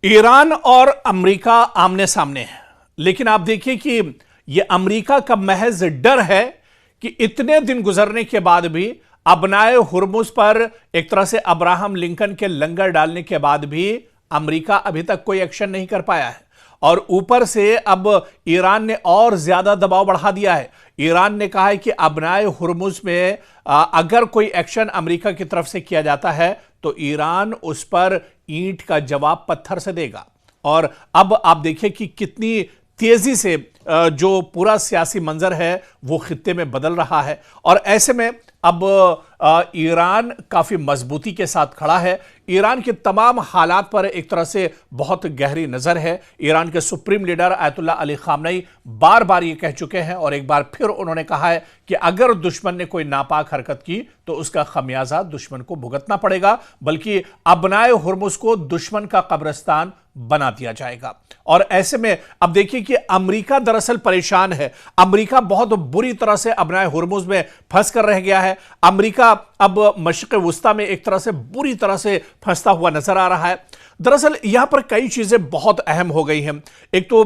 Iran और America आमने सामने है, लेकिन आप देखिए कि यह अमेरिका का महज डर है कि इतने दिन गुजरने के बाद भी अबनाए हुर्मुज पर एक तरह से अब्राहम लिंकन के लंगर डालने के बाद भी अमेरिका अभी तक कोई एक्शन नहीं कर पाया है। और ऊपर से अब ईरान ने और ज्यादा दबाव बढ़ा दिया है। ईरान ने कहा है कि अबनाए हुर्मुज में अगर कोई एक्शन अमेरिका की तरफ से किया जाता है तो ईरान उस पर ईंट का जवाब पत्थर से देगा। और अब आप देखिए कि कितनी तेजी से जो पूरा सियासी मंजर है वो खित्ते में बदल रहा है। और ऐसे में अब ईरान काफी मजबूती के साथ खड़ा है। ईरान के तमाम हालात पर एक तरह से बहुत गहरी नजर है। ईरान के supreme leader Ayatollah Ali Khamenei बार बार ये कह चुके हैं और एक बार फिर उन्होंने कहा है कि अगर दुश्मन ने कोई नापाक हरकत की तो उसका खमियाजा दुश्मन को भुगतना पड़ेगा, बल्कि अबनाए हुर्मुज को दुश्मन का कब्रिस्तान बना दिया जाएगा। और ऐसे में अब देखिए कि अमेरिका दरअसल परेशान है। अमेरिका बहुत बुरी तरह से अबनाए हुर्मुज में फंस कर रह गया है। अमेरिका अब मशरिक़ वुस्ता में एक तरह से बुरी तरह से फंसता हुआ नजर आ रहा है। दरअसल यहां पर कई चीजें बहुत अहम हो गई हैं। एक तो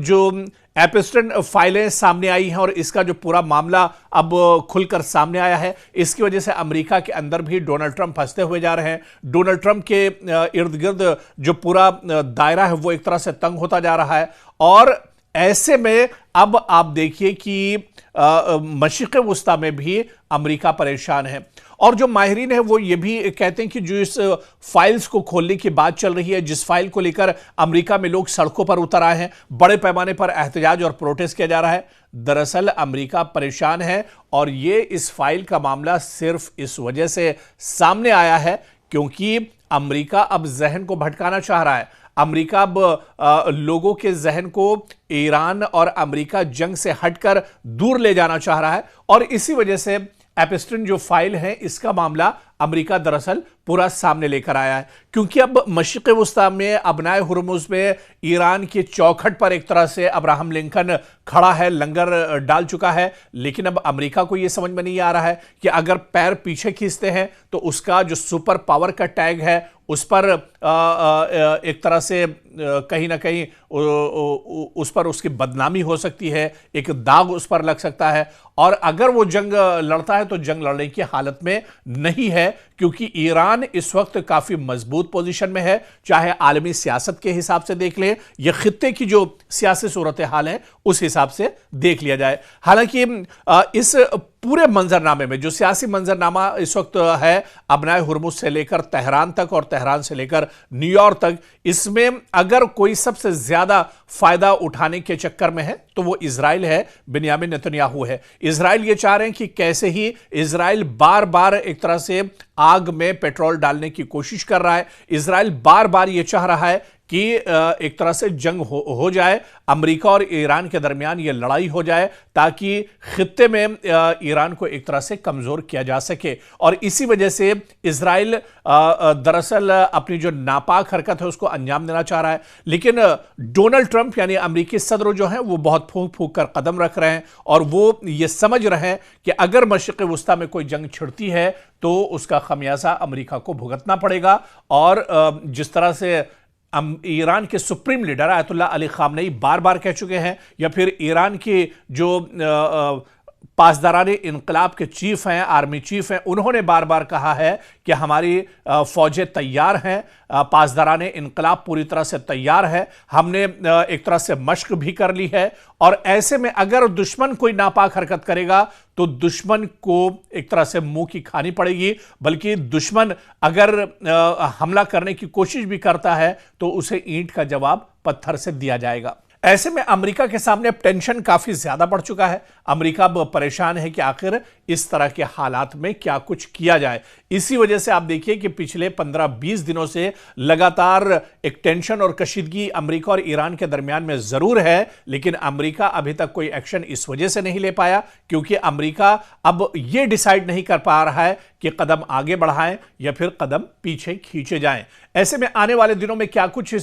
जो एपिस्टन फाइलें सामने आई हैं और इसका जो पूरा मामला अब खुलकर सामने आया है, इसकी वजह से अमेरिका के अंदर भी डोनाल्ड ट्रंप फंसते हुए जा रहे हैं। डोनाल्ड ट्रंप के इर्द गिर्द जो पूरा दायरा है वो एक तरह से तंग होता जा रहा है। और ऐसे में अब आप देखिए कि मशरिक़ वुस्ता में भी अमेरिका परेशान है। और जो माहिरीन है वो ये भी कहते हैं कि जो इस फाइल्स को खोलने की बात चल रही है, जिस फाइल को लेकर अमेरिका में लोग सड़कों पर उतर आए हैं, बड़े पैमाने पर एहतजाज और प्रोटेस्ट किया जा रहा है, दरअसल अमेरिका परेशान है। और ये इस फाइल का मामला सिर्फ इस वजह से सामने आया है क्योंकि अमेरिका अब जहन को भटकाना चाह रहा है। अमेरिका अब लोगों के जहन को ईरान और अमेरिका जंग से हटकर दूर ले जाना चाह रहा है। और इसी वजह से एपिस्टन जो फाइल है इसका मामला अमेरिका दरअसल पूरा सामने लेकर आया है, क्योंकि अब मशरिक़ वुस्ता में अबनाए हुर्मुज में ईरान की चौखट पर एक तरह से अब्राहम लिंकन खड़ा है, लंगर डाल चुका है। लेकिन अब अमेरिका को यह समझ में नहीं आ रहा है कि अगर पैर पीछे खींचते हैं तो उसका जो सुपर पावर का टैग है उस पर एक तरह से कहीं ना कहीं उस पर उसकी बदनामी हो सकती है, एक दाग उस पर लग सकता है। और अगर वो जंग लड़ता है तो जंग लड़ने की हालत में नहीं है, क्योंकि ईरान इस वक्त काफी मजबूत पोजीशन में है। चाहे आलमी सियासत के हिसाब से देख ले या खित्ते की जो सियासी सूरत हाल है उस हिसाब से देख लिया जाए। हालांकि इस पूरे मंजरनामे में जो सियासी मंजरनामा इस वक्त है अबनाए हुर्मुज से लेकर तेहरान तक और तेहरान से लेकर न्यूयॉर्क तक, इसमें अगर कोई सबसे ज्यादा फायदा उठाने के चक्कर में है तो वो इजराइल है, बिन्यामिन नेतन्याहू है। इजराइल ये चाह रहे हैं कि कैसे ही इजराइल बार बार एक तरह से आग में पेट्रोल डालने की कोशिश कर रहा है। इजराइल बार बार ये चाह रहा है कि एक तरह से जंग हो जाए, अमेरिका और ईरान के दरमियान ये लड़ाई हो जाए ताकि खित्ते में ईरान को एक तरह से कमजोर किया जा सके। और इसी वजह से इजराइल दरअसल अपनी जो नापाक हरकत है उसको अंजाम देना चाह रहा है। लेकिन डोनाल्ड ट्रंप यानी अमेरिकी सदर जो हैं वो बहुत फूंक फूंक कर कदम रख रहे हैं और वो ये समझ रहे हैं कि अगर मशरिक़ वुस्ता में कोई जंग छिड़ती है तो उसका खमियाजा अमेरिका को भुगतना पड़ेगा। और जिस तरह से ईरान के supreme leader Ayatollah Ali Khamenei बार बार कह चुके हैं, या फिर ईरान की जो पासदाराने इनकलाब के चीफ हैं, आर्मी चीफ हैं, उन्होंने बार बार कहा है कि हमारी फौजें तैयार हैं, पासदाराने इनकलाब पूरी तरह से तैयार है, हमने एक तरह से मश्क भी कर ली है। और ऐसे में अगर दुश्मन कोई नापाक हरकत करेगा तो दुश्मन को एक तरह से मुंह की खानी पड़ेगी, बल्कि दुश्मन अगर हमला करने की कोशिश भी करता है तो उसे ईंट का जवाब पत्थर से दिया जाएगा। ऐसे में अमेरिका के सामने अब टेंशन काफी ज्यादा बढ़ चुका है। अमेरिका अब परेशान है कि आखिर इस तरह के हालात में क्या कुछ किया जाए। इसी वजह से आप देखिए कि पिछले 15-20 दिनों से लगातार एक टेंशन और कशीदगी अमेरिका और ईरान के दरमियान में जरूर है, लेकिन अमेरिका अभी तक कोई एक्शन इस वजह से नहीं ले पाया क्योंकि अमेरिका अब यह डिसाइड नहीं कर पा रहा है कि कदम आगे बढ़ाएं या फिर कदम पीछे खींचे जाएं। ऐसे में आने वाले दिनों में क्या कुछ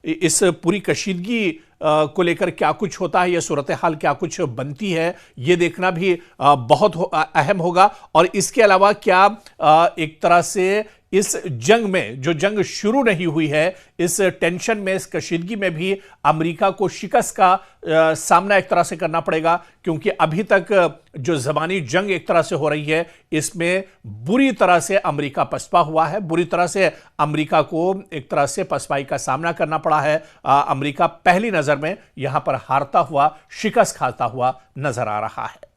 इस पूरी कशीदगी को लेकर क्या कुछ होता है, यह सूरत हाल क्या कुछ बनती है, यह देखना भी बहुत अहम होगा। और इसके अलावा क्या एक तरह से इस जंग में, जो जंग शुरू नहीं हुई है, इस टेंशन में, इस कशीदगी में भी अमेरिका को शिकस्त का सामना एक तरह से करना पड़ेगा, क्योंकि अभी तक जो ज़बानी जंग एक तरह से हो रही है, इसमें बुरी तरह से अमेरिका पसपा हुआ है। बुरी तरह से अमेरिका को एक तरह से पसपाई का सामना करना पड़ा है। अमेरिका पहली नज़र में यहां पर हारता हुआ, शिकस्त खाता हुआ नजर आ रहा है।